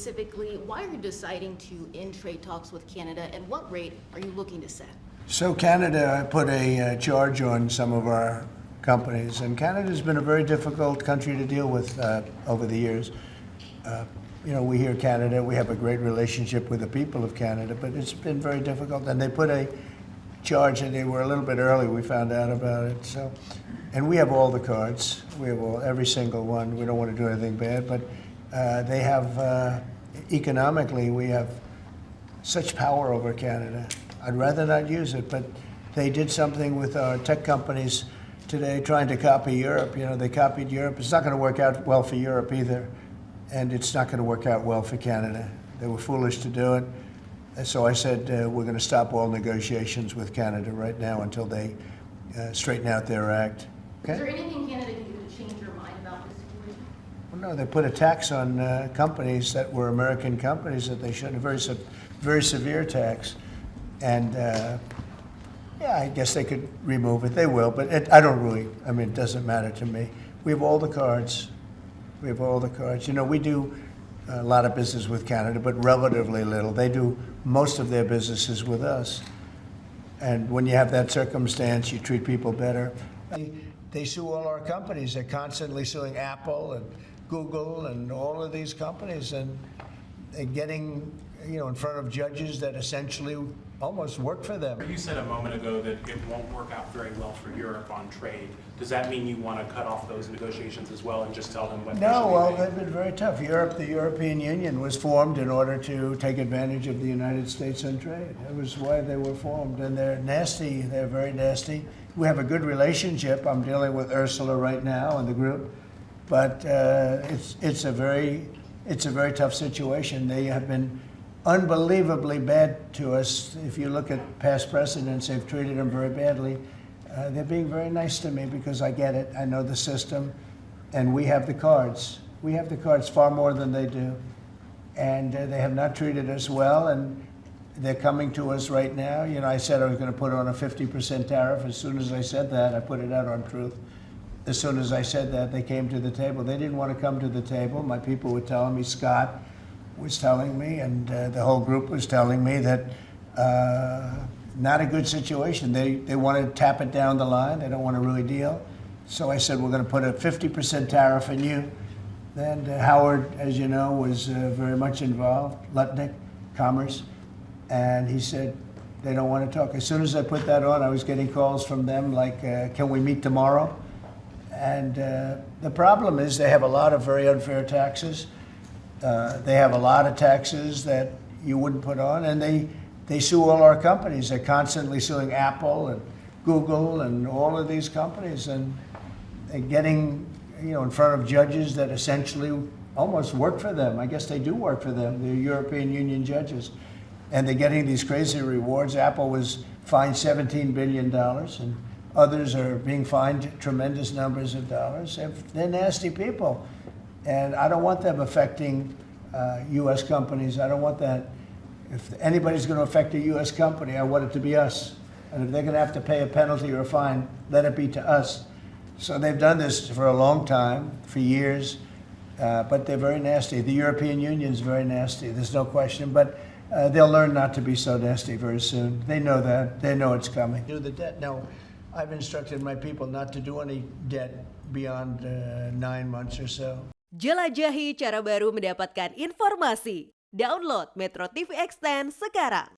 specifically, why are you deciding to end trade talks with Canada, and what rate are you looking to set? So Canada put a charge on some of our companies, and Canada's been a very difficult country to deal with over the years. We hear Canada, we have a great relationship with the people of Canada, but it's been very difficult, and they put a charge, and they were a little bit early, we found out about it. So, and we have all the cards, we have every single one. We don't want to do anything bad, but they have, economically, we have such power over Canada. I'd rather not use it, but they did something with our tech companies today trying to copy Europe. They copied Europe. It's not going to work out well for Europe either, and it's not going to work out well for Canada. They were foolish to do it. And so I said, we're going to stop all negotiations with Canada right now until they straighten out their act. Okay? Is there anything Canada can do to change your mind about this situation? Well, no, they put a tax on companies that were American companies that they shouldn't, a very severe tax. And yeah, I guess they could remove it. They will, but it doesn't matter to me. We have all the cards. We have all the cards. We do a lot of business with Canada, but relatively little. They do most of their businesses with us. And when you have that circumstance, you treat people better. They sue all our companies. They're constantly suing Apple and Google and all of these companies, and they're getting in front of judges that essentially almost work for them. You said a moment ago that it won't work out very well for Europe on trade. Does that mean you want to cut off those negotiations as well and just tell them what? No, well, they've been very tough. The European Union was formed in order to take advantage of the United States on trade. That was why they were formed, and they're nasty. They're very nasty. We have a good relationship. I'm dealing with Ursula right now and the group, but it's a very tough situation. They have been unbelievably bad to us. If you look at past precedents, they've treated them very badly. They're being very nice to me because I get it. I know the system, and we have the cards. We have the cards far more than they do, and they have not treated us well, and they're coming to us right now. I said I was going to put on a 50% tariff. As soon as I said that, I put it out on Truth. As soon as I said that, they came to the table. They didn't want to come to the table. My people were telling me, Scott was telling me, and the whole group was telling me that not a good situation. They want to tap it down the line. They don't want to really deal. So I said, we're going to put a 50% tariff on you. And Howard, as you know, was very much involved, Lutnick, Commerce, and he said they don't want to talk. As soon as I put that on, I was getting calls from them like, can we meet tomorrow? And the problem is they have a lot of very unfair taxes. They have a lot of taxes that you wouldn't put on, and they sue all our companies. They're constantly suing Apple and Google and all of these companies, and they're getting in front of judges that essentially almost work for them. I guess they do work for them. They're European Union judges, and they're getting these crazy rewards. Apple was fined $17 billion, and others are being fined tremendous numbers of dollars. They're nasty people. And I don't want them affecting U.S. companies. I don't want that. If anybody's going to affect a U.S. company, I want it to be us. And if they're going to have to pay a penalty or a fine, let it be to us. So they've done this for a long time, for years, but they're very nasty. The European Union is very nasty, there's no question, but they'll learn not to be so nasty very soon. They know that. They know it's coming. Do the debt. Now, I've instructed my people not to do any debt beyond 9 months or so. Jelajahi cara baru mendapatkan informasi. Download MetroTV Extend sekarang.